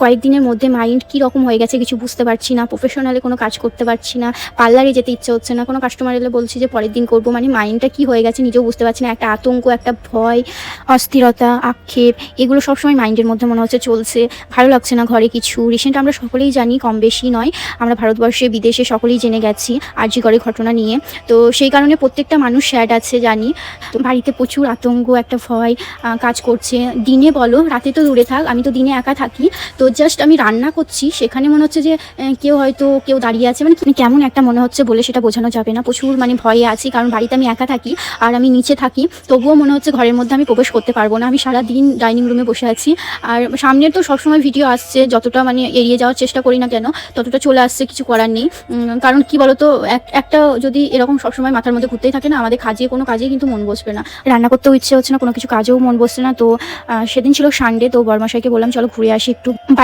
কয়েকদিনের মধ্যে মাইন্ড কীরকম হয়ে গেছে কিছু বুঝতে পারছি না, প্রফেশনালি কোনো কাজ করতে পারছি না, পার্লারে যেতে ইচ্ছে হচ্ছে না, কোনো কাস্টমার এলে বলছি যে পরের দিন করবো। মানে মাইন্ডটা কী হয়ে গেছে নিজেও বুঝতে পারছি না। একটা আতঙ্ক, একটা ভয়, অস্থিরতা, আক্ষেপ, এগুলো সবসময় মাইন্ডের মধ্যে মনে হচ্ছে চলছে। ভালো লাগছে না ঘরে কিছু। রিসেন্ট আমরা সকলেই জানি, কম বেশি নয়, আমরা ভারতবর্ষে বিদেশে সকলেই জেনে গেছি আরজি করে ঘটনা নিয়ে। তো সেই কারণে প্রত্যেকটা মানুষ স্যাড আছে জানি। তো বাড়িতে প্রচুর আতঙ্ক, একটা ভয় কাজ করছে। দিনে বলো, রাতে তো দূরে থাক, আমি তো দিনে একা থাকি। তো জাস্ট আমি রান্না করছি, সেখানে মনে হচ্ছে যে কেউ দাঁড়িয়ে আছে। মানে কেমন একটা মনে হচ্ছে বলে সেটা বোঝানো যাবে না। প্রচুর মানে ভয়ে আছি, কারণ বাড়িতে আমি একা থাকি আর আমি নিচে থাকি। তবুও মনে হচ্ছে ঘরের মধ্যে আমি প্রবেশ করতে পারবো না। আমি সারাদিন ডাইনিং রুমে বসে আছি। আর সামনের তো সবসময় ভিডিও আসছে, যতটা মানে এড়িয়ে যাওয়ার চেষ্টা করি না কেন ততটা চলে আসছে, কিছু করার নেই। কারণ কি বলতো, একটা যদি এরকম সবসময় মাথার মধ্যে ঘুরতেই থাকে না, আমাদের কোনো কাজে কিন্তু মন বসবে না, রান্না করতেও ইচ্ছে হচ্ছে না, কোনো কিছু কাজেও মন বসছে না। তো সেদিন ছিল সানডে, তো বড়মশাইকে বললাম চলো ঘুরে আসি একটু।